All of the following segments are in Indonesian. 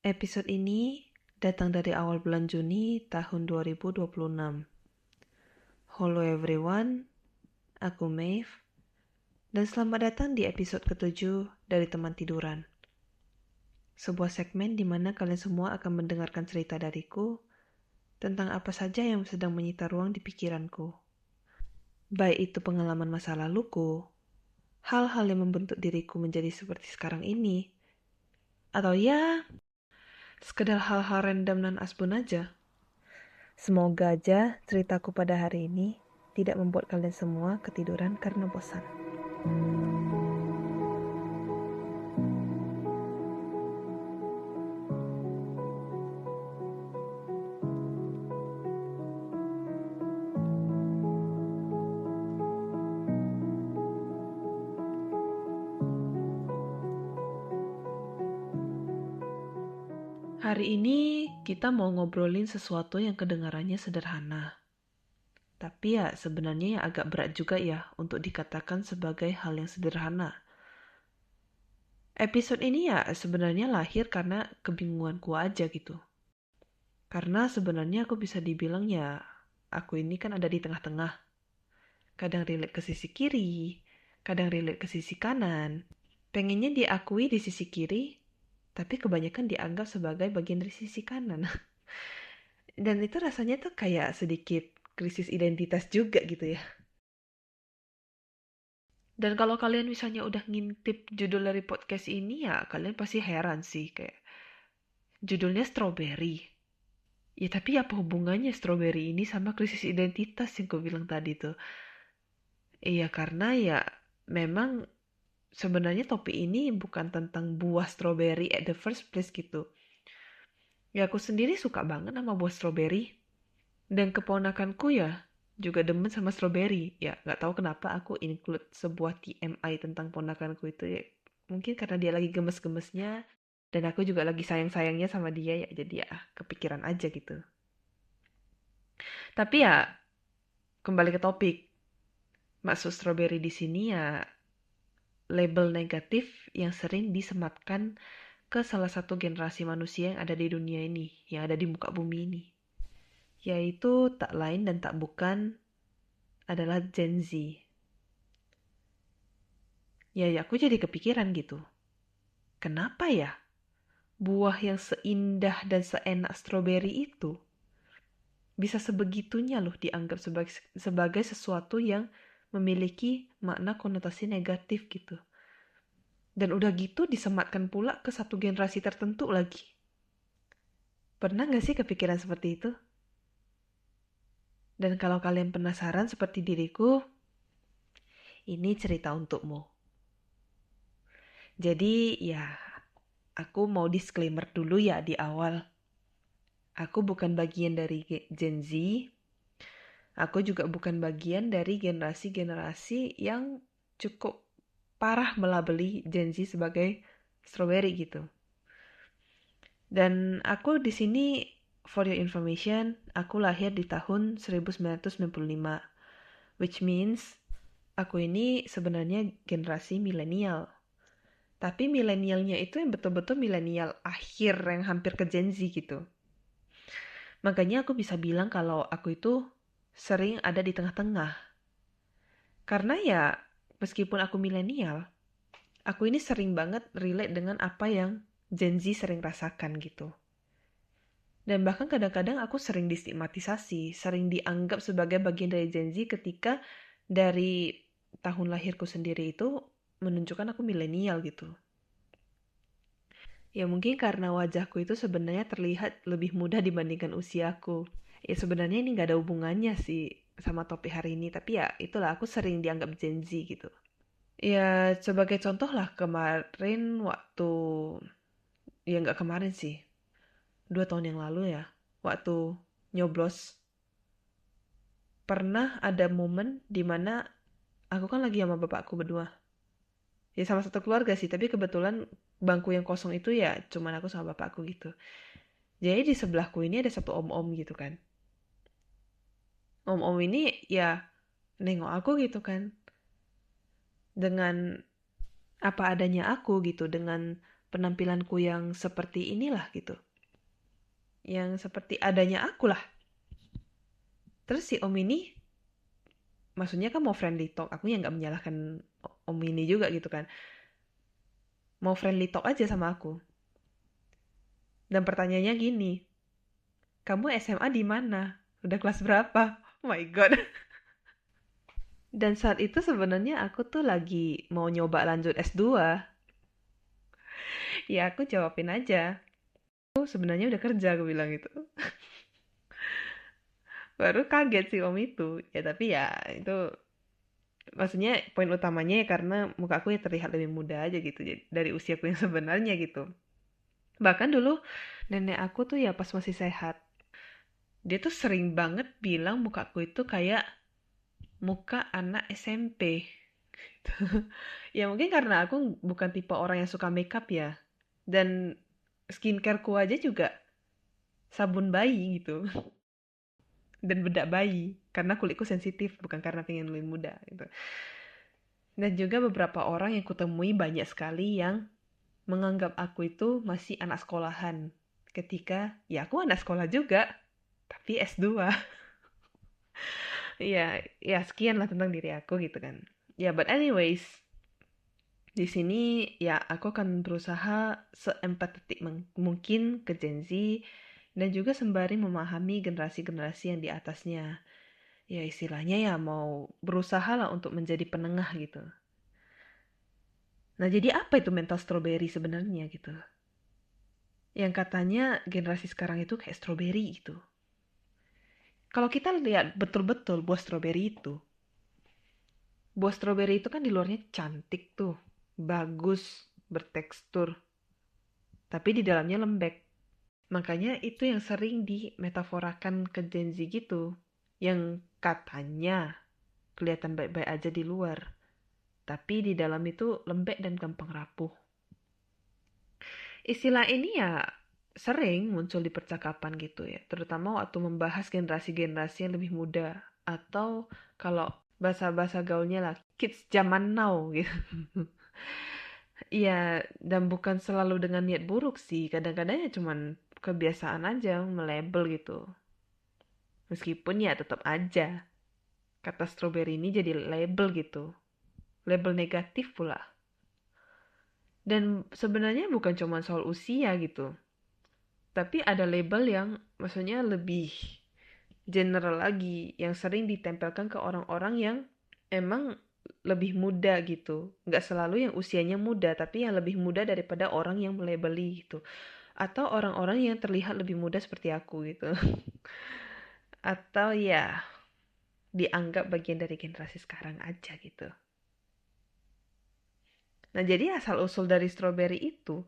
Episode ini datang dari awal bulan Juni tahun 2026. Hello everyone, aku Maeve, dan selamat datang di episode ke-7 dari Teman Tiduran. Sebuah segmen di mana kalian semua akan mendengarkan cerita dariku tentang apa saja yang sedang menyita ruang di pikiranku. Baik itu pengalaman masa laluku, hal-hal yang membentuk diriku menjadi seperti sekarang ini, atau ya, sekedar hal-hal random dan asbun aja. Semoga aja ceritaku pada hari ini tidak membuat kalian semua ketiduran karena bosan. Hari ini kita mau ngobrolin sesuatu yang kedengarannya sederhana. Tapi ya sebenarnya ya agak berat juga ya untuk dikatakan sebagai hal yang sederhana. Episode ini ya sebenarnya lahir karena kebingunganku aja gitu. Karena sebenarnya aku bisa dibilang ya aku ini kan ada di tengah-tengah. Kadang relate ke sisi kiri, kadang relate ke sisi kanan. Pengennya diakui di sisi kiri, tapi kebanyakan dianggap sebagai bagian dari sisi kanan. Dan itu rasanya tuh kayak sedikit krisis identitas juga gitu ya. Dan kalau kalian misalnya udah ngintip judul dari podcast ini ya kalian pasti heran sih kayak judulnya Strawberry. Ya tapi apa hubungannya strawberry ini sama krisis identitas yang gue bilang tadi tuh? Iya karena ya memang sebenarnya topik ini bukan tentang buah strawberry at the first place gitu. Ya aku sendiri suka banget sama buah strawberry. Dan keponakanku ya juga demen sama strawberry. Ya nggak tahu kenapa aku include sebuah TMI tentang ponakanku itu ya. Mungkin karena dia lagi gemes-gemesnya dan aku juga lagi sayang-sayangnya sama dia ya. Jadi ya kepikiran aja gitu. Tapi ya kembali ke topik. Maksud strawberry di sini ya label negatif yang sering disematkan ke salah satu generasi manusia yang ada di dunia ini, yang ada di muka bumi ini. Yaitu tak lain dan tak bukan adalah Gen Z. Ya, aku jadi kepikiran gitu. Kenapa ya buah yang seindah dan seenak stroberi itu bisa sebegitunya loh dianggap sebagai sesuatu yang memiliki makna konotasi negatif gitu. Dan udah gitu disematkan pula ke satu generasi tertentu lagi. Pernah gak sih kepikiran seperti itu? Dan kalau kalian penasaran seperti diriku, ini cerita untukmu. Jadi ya, aku mau disclaimer dulu ya di awal. Aku bukan bagian dari Gen Z. Aku juga bukan bagian dari generasi-generasi yang cukup parah melabeli Gen Z sebagai strawberry gitu. Dan aku di sini, for your information, aku lahir di tahun 1995. Which means, aku ini sebenarnya generasi milenial. Tapi milenialnya itu yang betul-betul milenial akhir yang hampir ke Gen Z gitu. Makanya aku bisa bilang kalau aku itu sering ada di tengah-tengah. Karena ya, meskipun aku milenial, aku ini sering banget relate dengan apa yang Gen Z sering rasakan gitu. Dan bahkan kadang-kadang aku sering distigmatisasi, sering dianggap sebagai bagian dari Gen Z ketika dari tahun lahirku sendiri itu menunjukkan aku milenial gitu. Ya mungkin karena wajahku itu sebenarnya terlihat lebih muda dibandingkan usiaku. Ya sebenarnya ini gak ada hubungannya sih sama topik hari ini, tapi ya itulah aku sering dianggap Gen Z gitu. Ya sebagai contoh lah kemarin waktu, ya nggak kemarin sih, 2 tahun yang lalu ya, waktu nyoblos. Pernah ada momen dimana aku kan lagi sama bapakku berdua. Ya sama satu keluarga sih, tapi kebetulan bangku yang kosong itu ya cuman aku sama bapakku gitu. Jadi di sebelahku ini ada satu om-om gitu kan. Om-om ini ya nengok aku gitu kan. Dengan apa adanya aku gitu, dengan penampilanku yang seperti inilah gitu. Yang seperti adanya aku lah. Terus si Om ini, maksudnya kan mau friendly talk. Aku yang gak menyalahkan Om ini juga gitu kan. Mau friendly talk aja sama aku. Dan pertanyaannya gini, kamu SMA di mana? Udah kelas berapa? Oh my god. Dan saat itu sebenarnya aku tuh lagi mau nyoba lanjut S2. Ya aku jawabin aja. Aku sebenarnya udah kerja, aku bilang gitu. Baru kaget sih Om itu. Ya tapi ya itu maksudnya poin utamanya ya karena muka aku ya terlihat lebih muda aja gitu dari usiaku yang sebenarnya gitu. Bahkan dulu nenek aku tuh ya pas masih sehat, dia tuh sering banget bilang mukaku itu kayak muka anak SMP. Ya mungkin karena aku bukan tipe orang yang suka makeup ya. Dan skincareku aja juga sabun bayi gitu. Dan bedak bayi. Karena kulitku sensitif, bukan karena pengen lebih muda gitu. Dan juga beberapa orang yang kutemui banyak sekali yang menganggap aku itu masih anak sekolahan. Ketika, ya aku anak sekolah juga, tapi S2. Ya, ya sekian lah tentang diri aku gitu kan. Ya, but anyways, di sini ya aku akan berusaha seempatetik mungkin ke Gen Z dan juga sembari memahami generasi-generasi yang di atasnya. Ya istilahnya ya mau berusaha lah untuk menjadi penengah gitu. Nah jadi apa itu mental strawberry sebenarnya gitu? Yang katanya generasi sekarang itu kayak strawberry gitu. Kalau kita lihat betul-betul buah strawberry itu kan di luarnya cantik tuh, bagus, bertekstur, tapi di dalamnya lembek. Makanya itu yang sering dimetaforakan ke Gen Z gitu. Yang katanya kelihatan baik-baik aja di luar. Tapi di dalam itu lembek dan gampang rapuh. Istilah ini ya sering muncul di percakapan gitu ya. Terutama waktu membahas generasi-generasi yang lebih muda. Atau kalau bahasa-bahasa gaulnya lah, kids zaman now gitu. Iya, dan bukan selalu dengan niat buruk sih. Kadang-kadang ya cuman kebiasaan aja melabel gitu. Meskipun ya tetap aja kata strawberry ini jadi label gitu. Label negatif pula. Dan sebenarnya bukan cuma soal usia gitu. Tapi ada label yang maksudnya lebih general lagi. Yang sering ditempelkan ke orang-orang yang emang lebih muda gitu. Nggak selalu yang usianya muda, tapi yang lebih muda daripada orang yang melabeli gitu. Atau orang-orang yang terlihat lebih muda seperti aku gitu. Atau ya dianggap bagian dari generasi sekarang aja gitu. Nah, jadi asal-usul dari strawberry itu,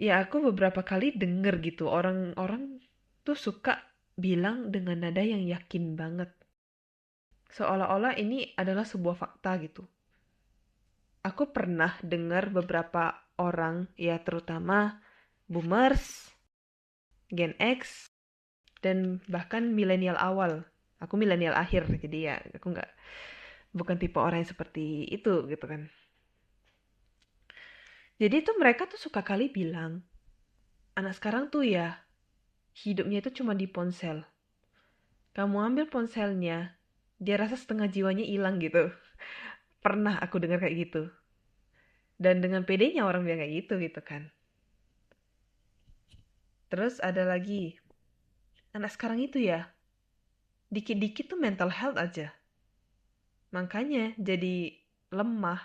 ya aku beberapa kali denger gitu, orang-orang tuh suka bilang dengan nada yang yakin banget. Seolah-olah ini adalah sebuah fakta gitu. Aku pernah dengar beberapa orang, ya terutama boomers, Gen X, dan bahkan milenial awal. Aku milenial akhir, jadi ya aku nggak bukan tipe orang yang seperti itu gitu kan. Jadi tuh mereka tuh suka kali bilang, anak sekarang tuh ya hidupnya itu cuma di ponsel. Kamu ambil ponselnya, dia rasa setengah jiwanya hilang gitu. Pernah aku dengar kayak gitu. Dan dengan pedenya orang bilang kayak gitu kan. Terus ada lagi, anak sekarang itu ya, dikit-dikit tuh mental health aja. Makanya jadi lemah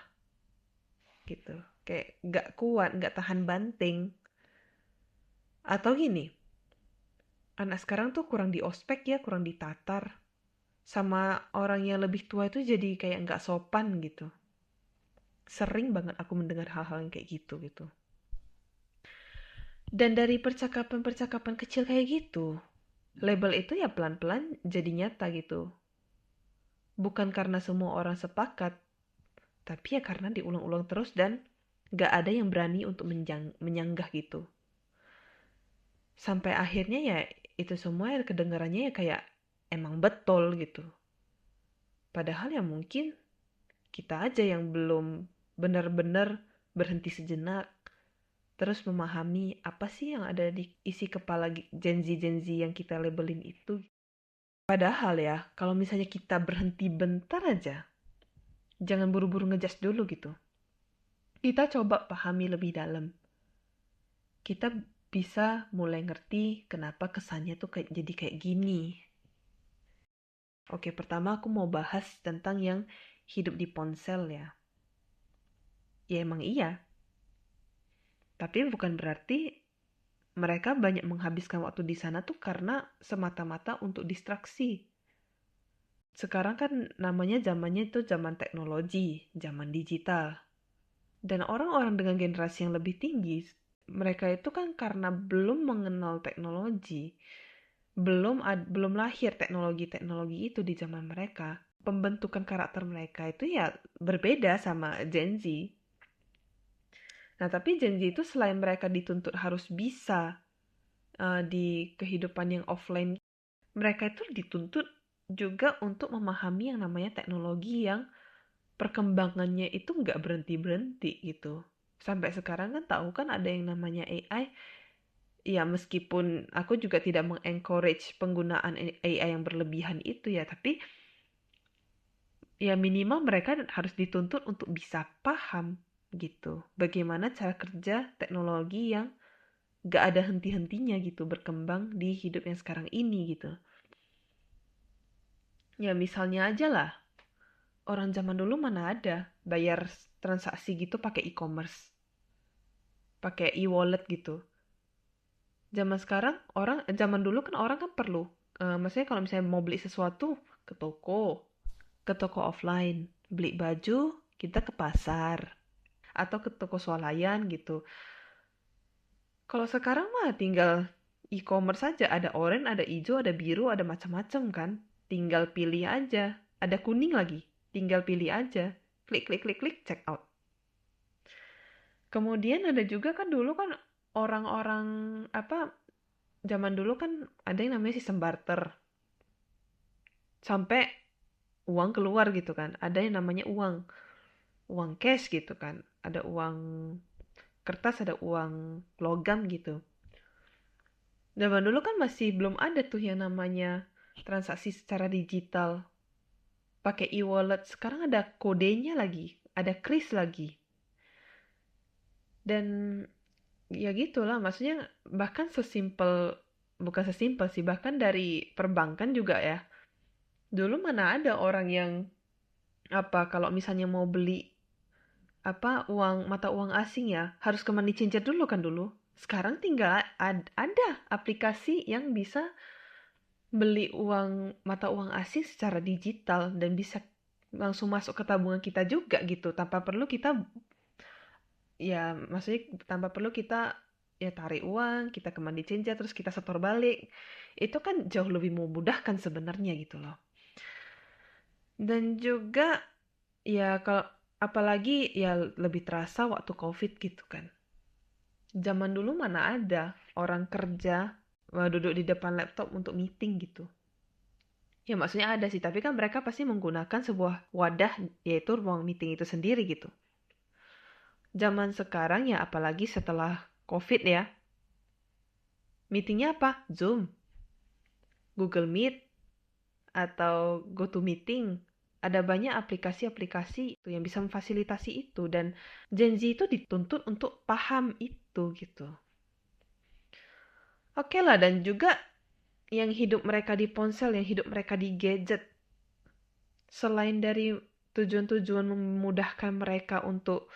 gitu. Kayak gak kuat, gak tahan banting. Atau gini, anak sekarang tuh kurang di ospek ya, kurang ditatar. Sama orang yang lebih tua itu jadi kayak gak sopan gitu. Sering banget aku mendengar hal-hal yang kayak gitu gitu. Dan dari percakapan-percakapan kecil kayak gitu, label itu ya pelan-pelan jadi nyata gitu. Bukan karena semua orang sepakat, tapi ya karena diulang-ulang terus dan gak ada yang berani untuk menyanggah gitu. Sampai akhirnya ya itu semua ya kedengarannya ya kayak emang betul gitu. Padahal ya mungkin kita aja yang belum benar-benar berhenti sejenak terus memahami apa sih yang ada di isi kepala Gen Z yang kita labelin itu. Padahal ya, kalau misalnya kita berhenti bentar aja, jangan buru-buru ngejudge dulu gitu. Kita coba pahami lebih dalam. Kita bisa mulai ngerti kenapa kesannya tuh jadi kayak gini. Oke, pertama aku mau bahas tentang yang hidup di ponsel ya. Ya emang iya, tapi bukan berarti mereka banyak menghabiskan waktu di sana tuh karena semata-mata untuk distraksi. Sekarang kan namanya zamannya itu zaman teknologi, zaman digital. Dan orang-orang dengan generasi yang lebih tinggi, mereka itu kan karena belum mengenal teknologi, belum lahir teknologi-teknologi itu di zaman mereka. Pembentukan karakter mereka itu ya berbeda sama Gen Z. Nah, tapi Gen Z itu selain mereka dituntut harus bisa di kehidupan yang offline, mereka itu dituntut juga untuk memahami yang namanya teknologi yang perkembangannya itu nggak berhenti-berhenti gitu. Sampai sekarang kan tahu kan ada yang namanya AI. Ya meskipun aku juga tidak mengencourage penggunaan AI yang berlebihan itu ya, tapi ya minimal mereka harus dituntut untuk bisa paham gitu. Bagaimana cara kerja teknologi yang gak ada henti-hentinya gitu berkembang di hidup yang sekarang ini gitu. Ya misalnya aja lah, orang zaman dulu mana ada bayar transaksi gitu pakai e-commerce, pakai e-wallet gitu. Zaman dulu kan orang kan perlu, maksudnya kalau misalnya mau beli sesuatu ke toko offline, beli baju kita ke pasar atau ke toko swalayan gitu. Kalau sekarang mah tinggal e-commerce saja, ada oranye, ada hijau, ada biru, ada macam-macam kan. Tinggal pilih aja. Ada kuning lagi, tinggal pilih aja. Klik klik klik klik check out. Kemudian ada juga kan dulu kan orang-orang apa zaman dulu kan ada yang namanya sistem barter. Sampai uang keluar gitu kan. Ada yang namanya uang cash gitu kan. Ada uang kertas, ada uang logam gitu. Zaman dulu kan masih belum ada tuh yang namanya transaksi secara digital. Pakai e-wallet, sekarang ada kodenya lagi, ada kris lagi. Dan ya gitulah, maksudnya bahkan bukan sesimpel sih, bahkan dari perbankan juga ya. Dulu mana ada orang yang kalau misalnya mau beli mata uang asing ya, harus ke money changer dulu kan dulu. Sekarang tinggal ada aplikasi yang bisa beli mata uang asing secara digital dan bisa langsung masuk ke tabungan kita juga gitu tanpa perlu kita ya tarik uang, kita ke money changer terus kita setor balik. Itu kan jauh lebih memudahkan sebenarnya gitu loh. Dan juga ya kalau apalagi ya lebih terasa waktu Covid gitu kan. Zaman dulu mana ada orang kerja duduk di depan laptop untuk meeting gitu. Ya maksudnya ada sih, tapi kan mereka pasti menggunakan sebuah wadah yaitu ruang meeting itu sendiri gitu. Zaman sekarang ya apalagi setelah COVID ya, meetingnya apa? Zoom, Google Meet, atau GoToMeeting. Ada banyak aplikasi-aplikasi yang bisa memfasilitasi itu dan Gen Z itu dituntut untuk paham itu gitu. Oke lah, dan juga yang hidup mereka di ponsel, yang hidup mereka di gadget, selain dari tujuan-tujuan memudahkan mereka untuk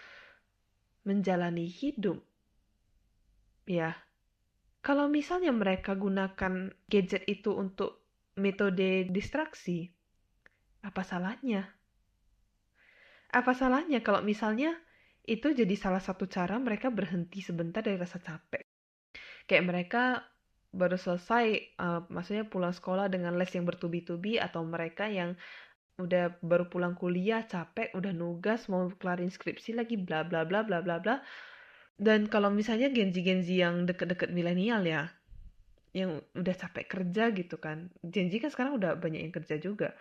menjalani hidup, ya, kalau misalnya mereka gunakan gadget itu untuk metode distraksi, apa salahnya? Apa salahnya kalau misalnya itu jadi salah satu cara mereka berhenti sebentar dari rasa capek? Kayak mereka baru selesai, maksudnya pulang sekolah dengan les yang bertubi-tubi, atau mereka yang udah baru pulang kuliah capek, udah nugas mau kelarin skripsi lagi, bla bla bla bla bla bla. Dan kalau misalnya Gen Z yang deket-deket milenial ya, yang udah capek kerja gitu kan. Gen Z kan sekarang udah banyak yang kerja juga.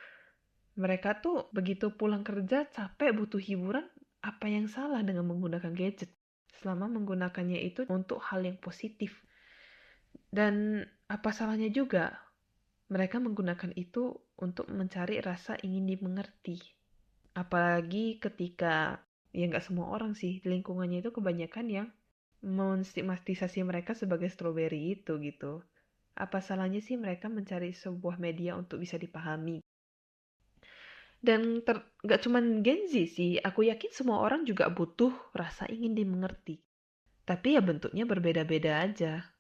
Mereka tuh begitu pulang kerja capek butuh hiburan, apa yang salah dengan menggunakan gadget? selama menggunakannya itu untuk hal yang positif. Dan apa salahnya juga mereka menggunakan itu untuk mencari rasa ingin dimengerti. Apalagi ketika, ya nggak semua orang sih, di lingkungannya itu kebanyakan yang menstigmatisasi mereka sebagai strawberry itu gitu. Apa salahnya sih mereka mencari sebuah media untuk bisa dipahami? Dan nggak cuman Gen Z sih, aku yakin semua orang juga butuh rasa ingin dimengerti. Tapi ya bentuknya berbeda-beda aja.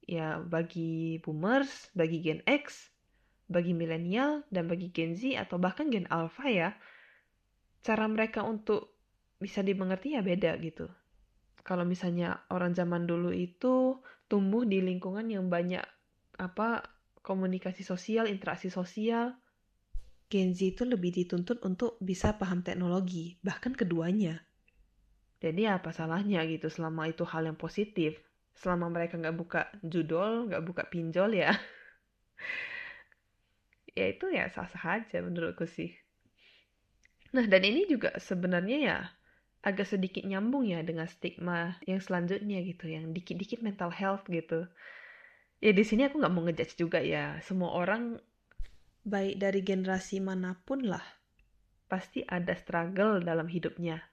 Ya bagi boomers, bagi Gen X, bagi milenial, dan bagi Gen Z atau bahkan Gen Alpha ya, cara mereka untuk bisa dimengerti ya beda gitu. Kalau misalnya orang zaman dulu itu tumbuh di lingkungan yang banyak komunikasi sosial, interaksi sosial, Gen Z itu lebih dituntut untuk bisa paham teknologi, bahkan keduanya. Jadi apa salahnya gitu selama itu hal yang positif. Selama mereka nggak buka judol, nggak buka pinjol ya, ya itu ya sah-sah aja menurutku sih. Nah, dan ini juga sebenarnya ya agak sedikit nyambung ya dengan stigma yang selanjutnya gitu, yang dikit-dikit mental health gitu. Ya di sini aku nggak mau ngejudge juga ya. Semua orang baik dari generasi manapun lah pasti ada struggle dalam hidupnya.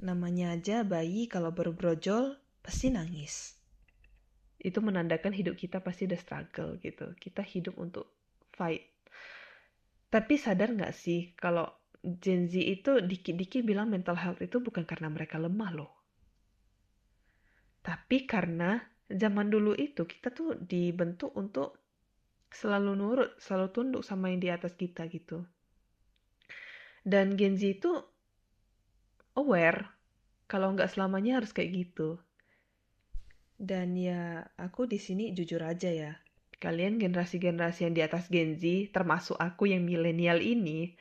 Namanya aja bayi kalau baru brojol pasti nangis. Itu menandakan hidup kita pasti udah struggle gitu. Kita hidup untuk fight. Tapi sadar nggak sih kalau Gen Z itu dikit-dikit bilang mental health itu bukan karena mereka lemah loh. Tapi karena zaman dulu itu kita tuh dibentuk untuk selalu nurut, selalu tunduk sama yang di atas kita gitu. Dan Gen Z itu aware kalau nggak selamanya harus kayak gitu. Dan ya aku di sini jujur aja ya. Kalian generasi-generasi yang di atas Gen Z, termasuk aku yang milenial ini,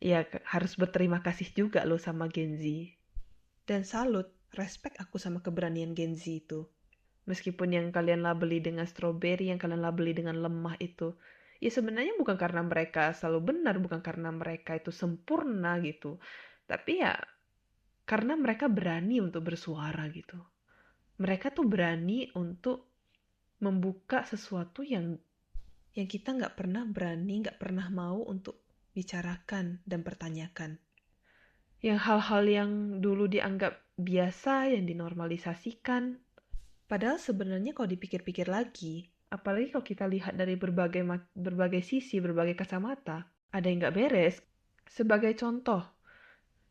ya harus berterima kasih juga loh sama Gen Z. Dan salut, respect aku sama keberanian Gen Z itu. Meskipun yang kalian labeli dengan strawberry, yang kalian labeli dengan lemah itu, ya sebenarnya bukan karena mereka selalu benar, bukan karena mereka itu sempurna gitu. Tapi ya karena mereka berani untuk bersuara gitu. Mereka tuh berani untuk membuka sesuatu yang kita nggak pernah berani, nggak pernah mau untuk bicarakan dan pertanyakan. Yang hal-hal yang dulu dianggap biasa, yang dinormalisasikan. Padahal sebenarnya kalau dipikir-pikir lagi, apalagi kalau kita lihat dari berbagai sisi, berbagai kacamata, ada yang nggak beres. Sebagai contoh,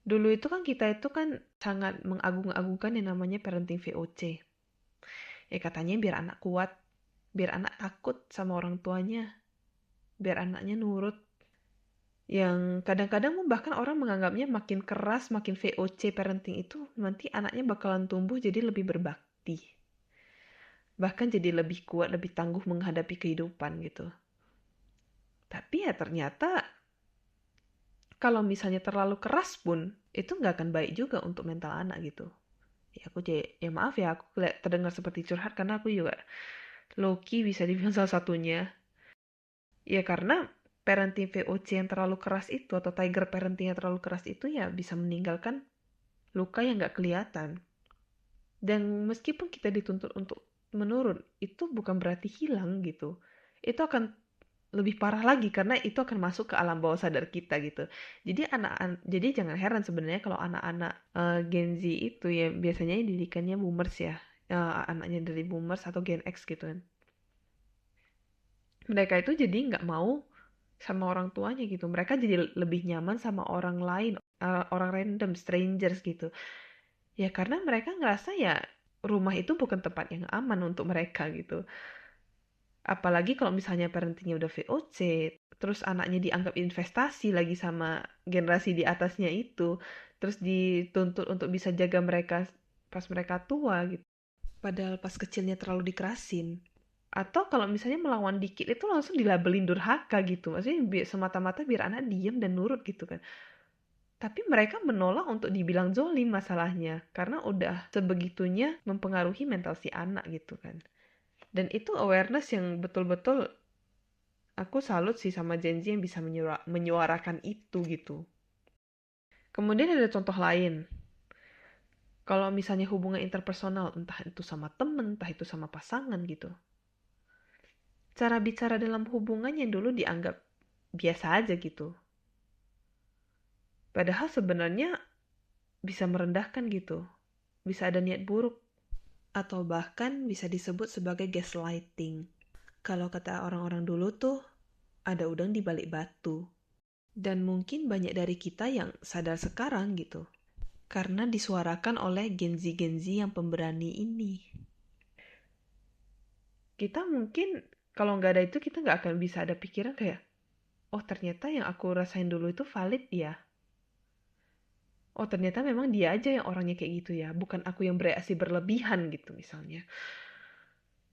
dulu itu kan kita itu kan sangat mengagung-agungkan yang namanya parenting VOC. Ya katanya biar anak kuat, biar anak takut sama orang tuanya, biar anaknya nurut. Yang kadang-kadang bahkan orang menganggapnya makin keras, makin VOC parenting itu nanti anaknya bakalan tumbuh jadi lebih berbakti. Bahkan jadi lebih kuat, lebih tangguh menghadapi kehidupan gitu. Tapi ya ternyata kalau misalnya terlalu keras pun, itu nggak akan baik juga untuk mental anak gitu. Ya aku ya maaf ya, aku terdengar seperti curhat karena aku juga low-key bisa dibilang salah satunya. Ya karena parenting VOC yang terlalu keras itu atau tiger parenting yang terlalu keras itu ya bisa meninggalkan luka yang nggak kelihatan. Dan meskipun kita dituntut untuk menurun, itu bukan berarti hilang gitu. Itu akan lebih parah lagi karena itu akan masuk ke alam bawah sadar kita gitu. Jadi jangan heran sebenarnya kalau anak-anak Gen Z itu ya biasanya didikannya boomers ya. Anaknya dari boomers atau Gen X gitu kan. Mereka itu jadi nggak mau sama orang tuanya gitu. Mereka jadi lebih nyaman sama orang lain, orang random, strangers gitu. Ya karena mereka ngerasa ya rumah itu bukan tempat yang aman untuk mereka gitu. Apalagi kalau misalnya parentingnya udah VOC, terus anaknya dianggap investasi lagi sama generasi di atasnya itu, terus dituntut untuk bisa jaga mereka pas mereka tua gitu. Padahal pas kecilnya terlalu dikerasin. Atau kalau misalnya melawan dikit itu langsung dilabelin durhaka gitu. Maksudnya semata-mata biar anak diem dan nurut gitu kan. Tapi mereka menolak untuk dibilang zolim masalahnya. Karena udah sebegitunya mempengaruhi mental si anak gitu kan. Dan itu awareness yang betul-betul aku salut sih sama Gen Z yang bisa menyuarakan itu gitu. Kemudian ada contoh lain. Kalau misalnya hubungan interpersonal, entah itu sama temen, entah itu sama pasangan gitu. Cara bicara dalam hubungan yang dulu dianggap biasa aja gitu. Padahal sebenarnya bisa merendahkan gitu. Bisa ada niat buruk. Atau bahkan bisa disebut sebagai gaslighting. Kalau kata orang-orang dulu tuh, ada udang di balik batu. Dan mungkin banyak dari kita yang sadar sekarang gitu. Karena disuarakan oleh Gen Z yang pemberani ini. Kita mungkin kalau nggak ada itu kita nggak akan bisa ada pikiran kayak, oh ternyata yang aku rasain dulu itu valid ya. Oh ternyata memang dia aja yang orangnya kayak gitu ya, bukan aku yang bereaksi berlebihan gitu misalnya.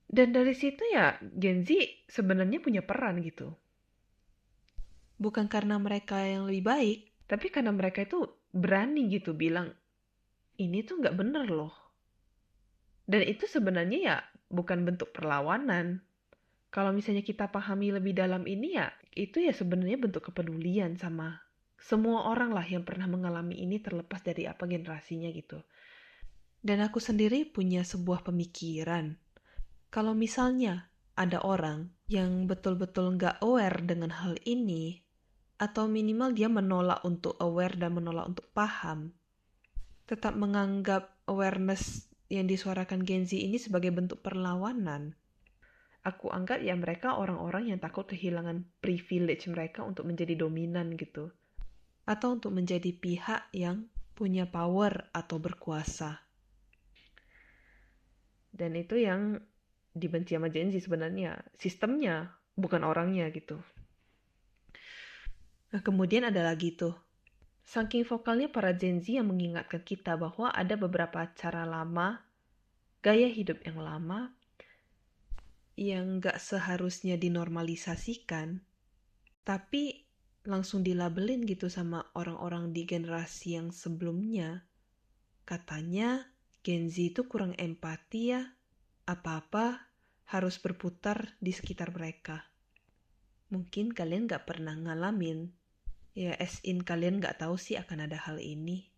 Dan dari situ ya Gen Z sebenarnya punya peran gitu. Bukan karena mereka yang lebih baik, tapi karena mereka itu berani gitu bilang, ini tuh nggak bener loh. Dan itu sebenarnya ya bukan bentuk perlawanan. Kalau misalnya kita pahami lebih dalam ini ya, itu ya sebenarnya bentuk kepedulian sama semua orang lah yang pernah mengalami ini terlepas dari apa generasinya gitu. Dan aku sendiri punya sebuah pemikiran. Kalau misalnya ada orang yang betul-betul nggak aware dengan hal ini, atau minimal dia menolak untuk aware dan menolak untuk paham, tetap menganggap awareness yang disuarakan Gen Z ini sebagai bentuk perlawanan, aku anggap ya mereka orang-orang yang takut kehilangan privilege mereka untuk menjadi dominan gitu. Atau untuk menjadi pihak yang punya power atau berkuasa. Dan itu yang dibenci sama Gen Z sebenarnya. Sistemnya, bukan orangnya gitu. Nah kemudian ada lagi tuh. Saking vokalnya para Gen Z yang mengingatkan kita bahwa ada beberapa cara lama, gaya hidup yang lama, yang gak seharusnya dinormalisasikan, tapi langsung dilabelin gitu sama orang-orang di generasi yang sebelumnya. Katanya Gen Z itu kurang empati ya, apa-apa harus berputar di sekitar mereka. Mungkin kalian gak pernah ngalamin, ya as in kalian gak tahu sih akan ada hal ini.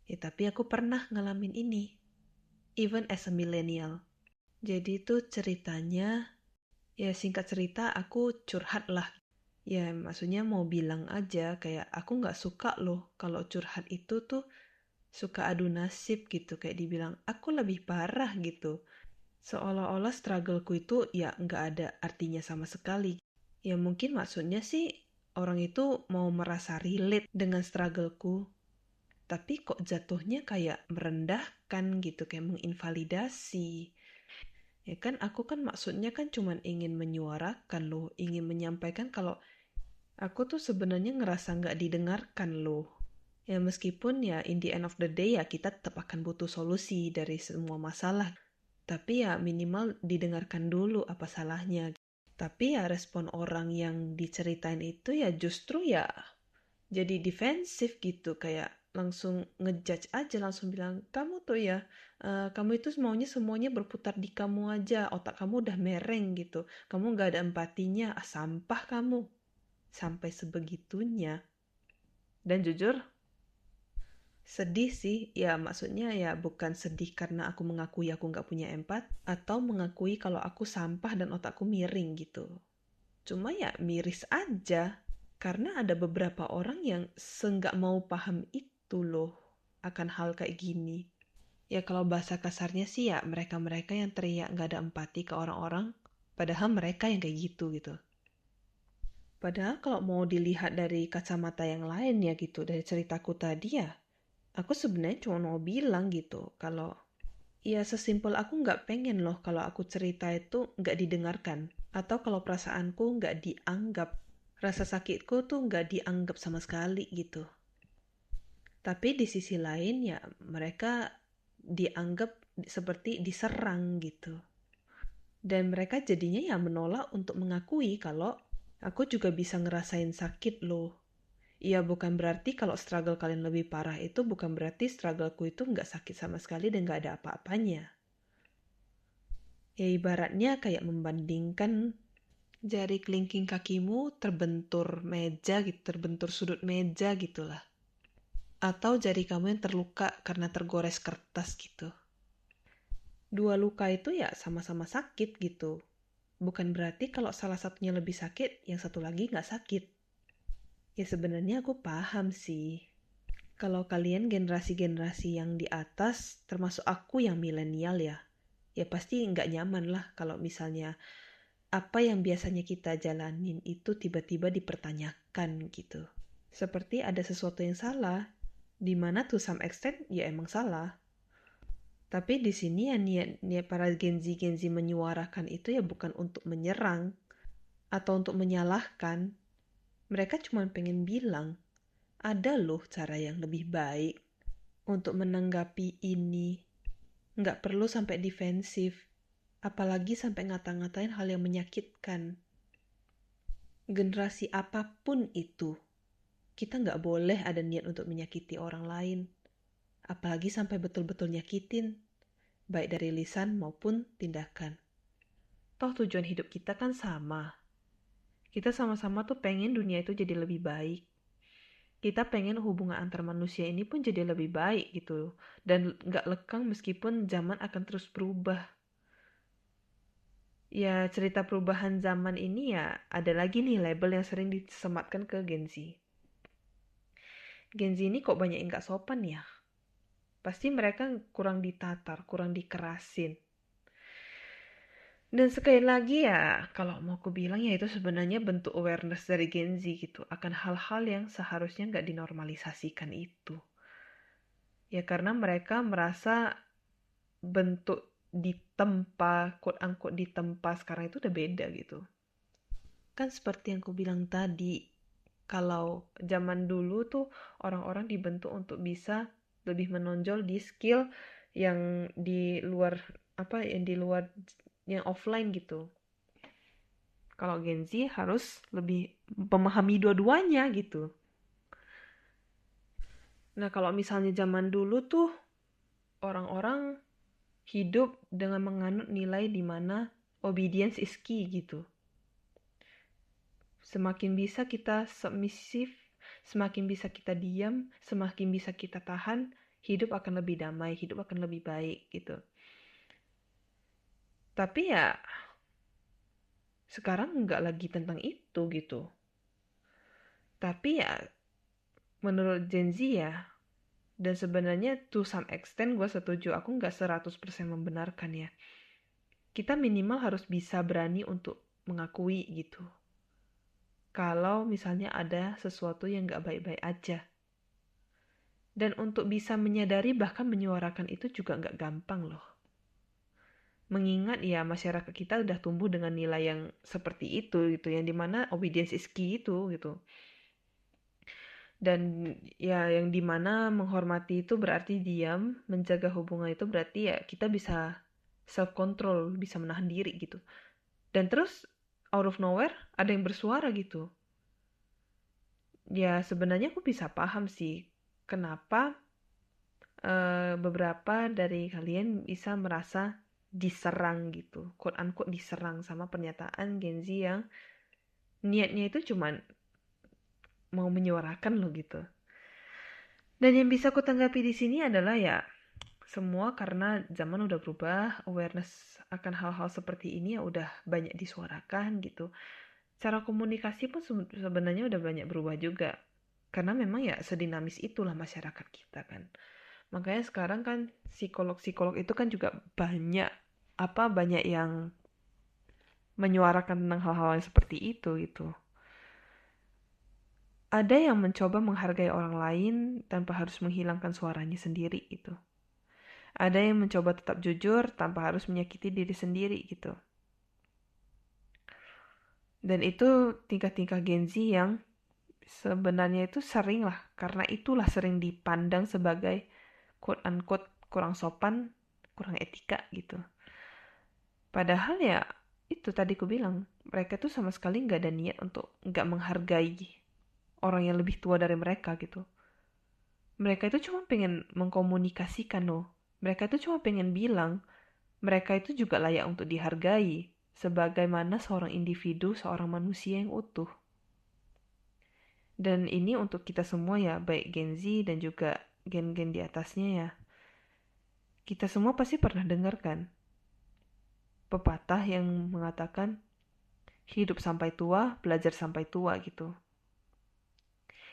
Ya tapi aku pernah ngalamin ini, even as a millennial. Jadi itu ceritanya, ya singkat cerita aku curhat lah. Ya maksudnya mau bilang aja kayak aku gak suka loh kalau curhat itu tuh suka adu nasib gitu. Kayak dibilang aku lebih parah gitu. Seolah-olah struggleku itu ya gak ada artinya sama sekali. Ya mungkin maksudnya sih orang itu mau merasa relate dengan struggleku. Tapi kok jatuhnya kayak merendahkan gitu, kayak menginvalidasi. Ya kan aku kan maksudnya kan cuman ingin menyuarakan loh, ingin menyampaikan kalau aku tuh sebenarnya ngerasa nggak didengarkan loh. Ya meskipun ya in the end of the day ya kita tetap akan butuh solusi dari semua masalah. Tapi ya minimal didengarkan dulu apa salahnya. Tapi ya respon orang yang diceritain itu ya justru ya jadi defensif gitu. Kayak langsung ngejudge aja, langsung bilang, kamu tuh ya, kamu itu maunya semuanya berputar di kamu aja, otak kamu udah mereng gitu. Kamu gak ada empatinya, sampah kamu. Sampai sebegitunya. Dan jujur, sedih sih, ya maksudnya ya bukan sedih karena aku mengakui aku gak punya empat, atau mengakui kalau aku sampah dan otakku miring gitu. Cuma ya miris aja, karena ada beberapa orang yang seenggak mau paham itu loh, akan hal kayak gini. Ya kalau bahasa kasarnya sih ya mereka-mereka yang teriak gak ada empati ke orang-orang, padahal mereka yang kayak gitu. Padahal kalau mau dilihat dari kacamata yang lain ya gitu, dari ceritaku tadi ya, aku sebenarnya cuma mau bilang gitu, kalau ya sesimpel aku nggak pengen loh kalau aku cerita itu nggak didengarkan. Atau kalau perasaanku nggak dianggap. Rasa sakitku tuh nggak dianggap sama sekali gitu. Tapi di sisi lain ya mereka dianggap seperti diserang gitu. Dan mereka jadinya ya menolak untuk mengakui kalau aku juga bisa ngerasain sakit loh. Iya bukan berarti kalau struggle kalian lebih parah itu bukan berarti struggleku itu nggak sakit sama sekali dan nggak ada apa-apanya. Ya ibaratnya kayak membandingkan jari kelingking kakimu terbentur meja gitu, terbentur sudut meja gitulah. atau jari kamu yang terluka karena tergores kertas gitu. Dua luka itu ya sama-sama sakit gitu. Bukan berarti kalau salah satunya lebih sakit, yang satu lagi nggak sakit. Ya sebenarnya aku paham sih. Kalau kalian generasi-generasi yang di atas, termasuk aku yang milenial ya pasti nggak nyaman lah kalau misalnya apa yang biasanya kita jalanin itu tiba-tiba dipertanyakan gitu. Seperti ada sesuatu yang salah, di mana to some extent ya emang salah. Tapi di sini ya niat para Gen Z menyuarakan itu ya bukan untuk menyerang atau untuk menyalahkan. Mereka cuma pengen bilang, ada loh cara yang lebih baik untuk menanggapi ini. Nggak perlu sampai defensif, apalagi sampai ngata-ngatain hal yang menyakitkan. Generasi apapun itu, kita nggak boleh ada niat untuk menyakiti orang lain. Apalagi sampai betul-betul nyakitin, baik dari lisan maupun tindakan. Toh tujuan hidup kita kan sama. Kita sama-sama tuh pengen dunia itu jadi lebih baik. Kita pengen hubungan antar manusia ini pun jadi lebih baik gitu. Dan nggak lekang meskipun zaman akan terus berubah. Ya cerita perubahan zaman ini ya ada lagi nih label yang sering disematkan ke Gen Z. Gen Z ini kok banyak yang nggak sopan ya? Pasti mereka kurang ditatar, kurang dikerasin. Dan sekali lagi ya, kalau mau aku bilang ya itu sebenarnya bentuk awareness dari Gen Z gitu, akan hal-hal yang seharusnya nggak dinormalisasikan itu. Ya karena mereka merasa bentuk ditempa, quote-unquote ditempa sekarang itu udah beda gitu. Kan seperti yang aku bilang tadi, kalau zaman dulu tuh orang-orang dibentuk untuk bisa lebih menonjol di skill yang di luar yang offline gitu. Kalau Gen Z harus lebih memahami dua-duanya gitu. Nah, kalau misalnya zaman dulu tuh orang-orang hidup dengan menganut nilai di mana obedience is key gitu. Semakin bisa kita submisif, semakin bisa kita diam, semakin bisa kita tahan, hidup akan lebih damai, hidup akan lebih baik gitu. Tapi ya sekarang nggak lagi tentang itu gitu. Tapi ya menurut Gen Z ya, dan sebenarnya to some extent gue setuju, aku nggak 100% membenarkan ya. Kita minimal harus bisa berani untuk mengakui gitu. Kalau misalnya ada sesuatu yang nggak baik-baik aja. Dan untuk bisa menyadari bahkan menyuarakan itu juga nggak gampang loh. Mengingat ya masyarakat kita udah tumbuh dengan nilai yang seperti itu gitu, yang dimana obedience is key itu gitu. Dan ya yang dimana menghormati itu berarti diam, menjaga hubungan itu berarti ya kita bisa self control, bisa menahan diri gitu. Dan terus out of nowhere ada yang bersuara gitu. Ya sebenarnya aku bisa paham sih kenapa beberapa dari kalian bisa merasa diserang gitu, quote unquote diserang sama pernyataan Gen Z yang niatnya itu cuman mau menyuarakan loh gitu. Dan yang bisa aku tanggapi di sini adalah ya semua karena zaman udah berubah, awareness akan hal-hal seperti ini ya udah banyak disuarakan gitu. Cara komunikasi pun sebenarnya udah banyak berubah juga. Karena memang ya sedinamis itulah masyarakat kita kan. Makanya sekarang kan psikolog-psikolog itu kan juga banyak yang menyuarakan tentang hal-hal yang seperti itu gitu. Ada yang mencoba menghargai orang lain tanpa harus menghilangkan suaranya sendiri gitu. Ada yang mencoba tetap jujur tanpa harus menyakiti diri sendiri gitu. Dan itu tingkah-tingkah Gen Z yang sebenarnya itu sering lah, karena itulah sering dipandang sebagai quote unquote kurang sopan, kurang etika gitu. Padahal ya itu tadi aku bilang, mereka tuh sama sekali nggak ada niat untuk nggak menghargai orang yang lebih tua dari mereka gitu. Mereka itu cuma pengen mengkomunikasikan loh. Mereka itu cuma pengen bilang mereka itu juga layak untuk dihargai sebagaimana seorang individu, seorang manusia yang utuh. Dan ini untuk kita semua ya, baik Gen Z dan juga gen-gen di atasnya ya. Kita semua pasti pernah dengar kan pepatah yang mengatakan hidup sampai tua, belajar sampai tua gitu.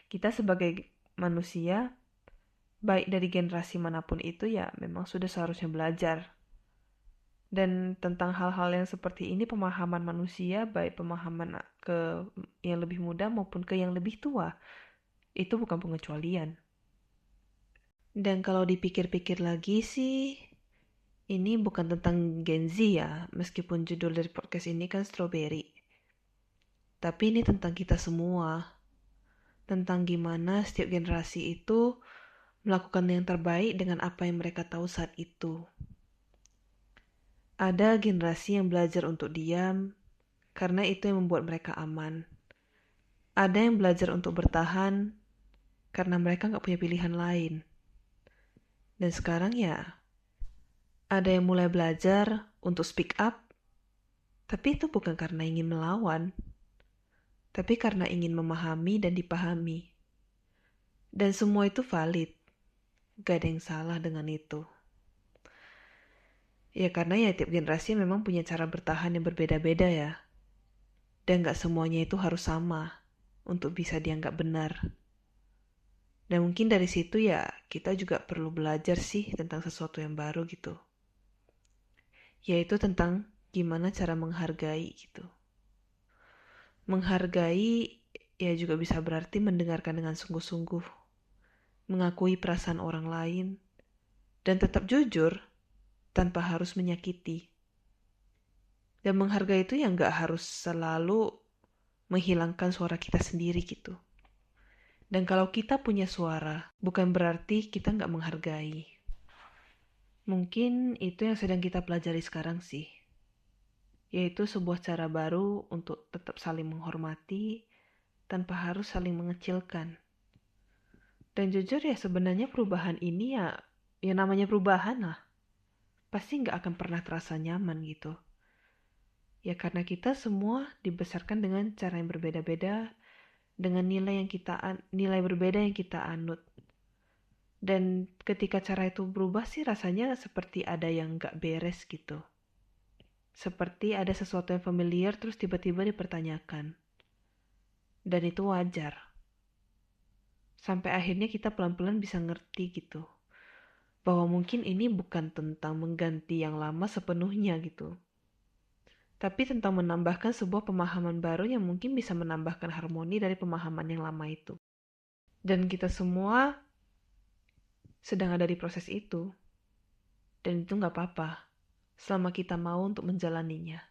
Kita sebagai manusia, baik dari generasi manapun itu ya memang sudah seharusnya belajar. Dan tentang hal-hal yang seperti ini pemahaman manusia, baik pemahaman ke yang lebih muda maupun ke yang lebih tua, itu bukan pengecualian. Dan kalau dipikir-pikir lagi sih, ini bukan tentang Gen Z ya, meskipun judul dari podcast ini kan Strawberry. Tapi ini tentang kita semua. Tentang gimana setiap generasi itu melakukan yang terbaik dengan apa yang mereka tahu saat itu. Ada generasi yang belajar untuk diam, karena itu yang membuat mereka aman. Ada yang belajar untuk bertahan, karena mereka gak punya pilihan lain. Dan sekarang ya, ada yang mulai belajar untuk speak up, tapi itu bukan karena ingin melawan, tapi karena ingin memahami dan dipahami. Dan semua itu valid, gak ada yang salah dengan itu. Ya karena ya tiap generasi memang punya cara bertahan yang berbeda-beda ya. Dan gak semuanya itu harus sama untuk bisa dianggap benar. Dan mungkin dari situ ya kita juga perlu belajar sih tentang sesuatu yang baru gitu. Yaitu tentang gimana cara menghargai gitu. Menghargai ya juga bisa berarti mendengarkan dengan sungguh-sungguh. Mengakui perasaan orang lain. Dan tetap jujur tanpa harus menyakiti. Dan menghargai itu yang gak harus selalu menghilangkan suara kita sendiri gitu. Dan kalau kita punya suara, bukan berarti kita gak menghargai. Mungkin itu yang sedang kita pelajari sekarang sih. Yaitu sebuah cara baru untuk tetap saling menghormati tanpa harus saling mengecilkan. Dan jujur ya sebenarnya perubahan ini ya namanya perubahan lah. Pasti gak akan pernah terasa nyaman gitu. Ya karena kita semua dibesarkan dengan cara yang berbeda-beda, dengan nilai berbeda yang kita anut. Dan ketika cara itu berubah sih rasanya seperti ada yang gak beres gitu. Seperti ada sesuatu yang familiar terus tiba-tiba dipertanyakan. Dan itu wajar. Sampai akhirnya kita pelan-pelan bisa ngerti gitu. Bahwa mungkin ini bukan tentang mengganti yang lama sepenuhnya gitu. Tapi tentang menambahkan sebuah pemahaman baru yang mungkin bisa menambahkan harmoni dari pemahaman yang lama itu. Dan kita semua sedang ada di proses itu. Dan itu gak apa-apa, selama kita mau untuk menjalaninya.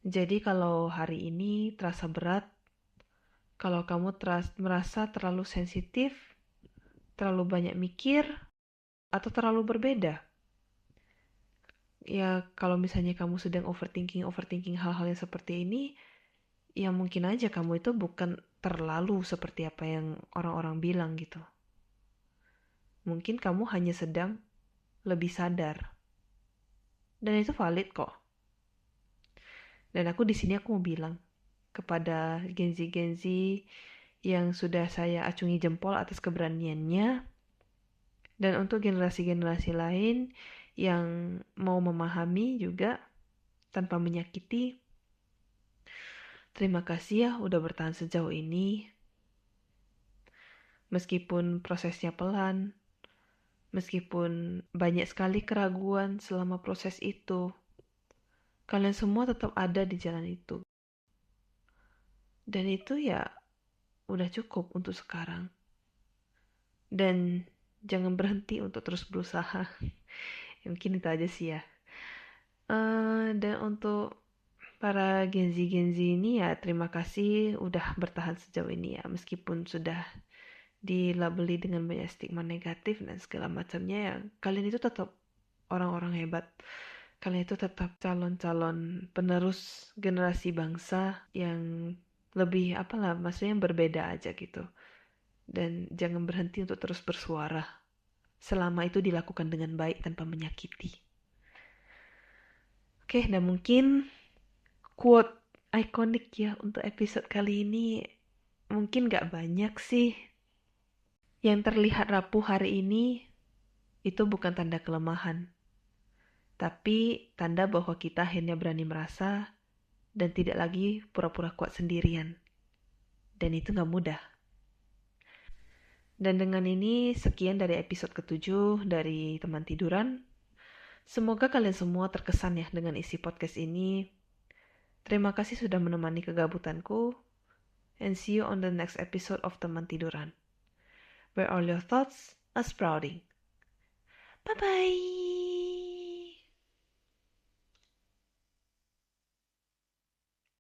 Jadi kalau hari ini terasa berat, kalau kamu merasa terlalu sensitif, terlalu banyak mikir, atau terlalu berbeda, ya kalau misalnya kamu sedang overthinking hal-hal yang seperti ini, ya mungkin aja kamu itu bukan terlalu seperti apa yang orang-orang bilang gitu. Mungkin kamu hanya sedang lebih sadar. Dan itu valid kok. Dan aku di sini aku mau bilang kepada Gen Z yang sudah saya acungi jempol atas keberaniannya, dan untuk generasi-generasi lain yang mau memahami juga tanpa menyakiti, terima kasih ya udah bertahan sejauh ini. Meskipun prosesnya pelan, meskipun banyak sekali keraguan selama proses itu, kalian semua tetap ada di jalan itu. Dan itu ya udah cukup untuk sekarang. Dan jangan berhenti untuk terus berusaha. Mungkin itu aja sih ya. Dan untuk para Gen Z ini ya terima kasih udah bertahan sejauh ini ya. Meskipun sudah dilabeli dengan banyak stigma negatif dan segala macamnya ya. Kalian itu tetap orang-orang hebat. Kalian itu tetap calon-calon penerus generasi bangsa yang lebih maksudnya yang berbeda aja gitu. Dan jangan berhenti untuk terus bersuara selama itu dilakukan dengan baik tanpa menyakiti. Oke, dan mungkin quote ikonik ya untuk episode kali ini Mungkin gak banyak sih. Yang terlihat rapuh hari ini itu bukan tanda kelemahan, tapi tanda bahwa kita akhirnya berani merasa dan tidak lagi pura-pura kuat sendirian. Dan itu gak mudah. Dan dengan ini sekian dari episode ke-7 dari Teman Tiduran. Semoga kalian semua terkesan ya dengan isi podcast ini. Terima kasih sudah menemani kegabutanku. And see you on the next episode of Teman Tiduran, where all your thoughts are sprouting. Bye-bye!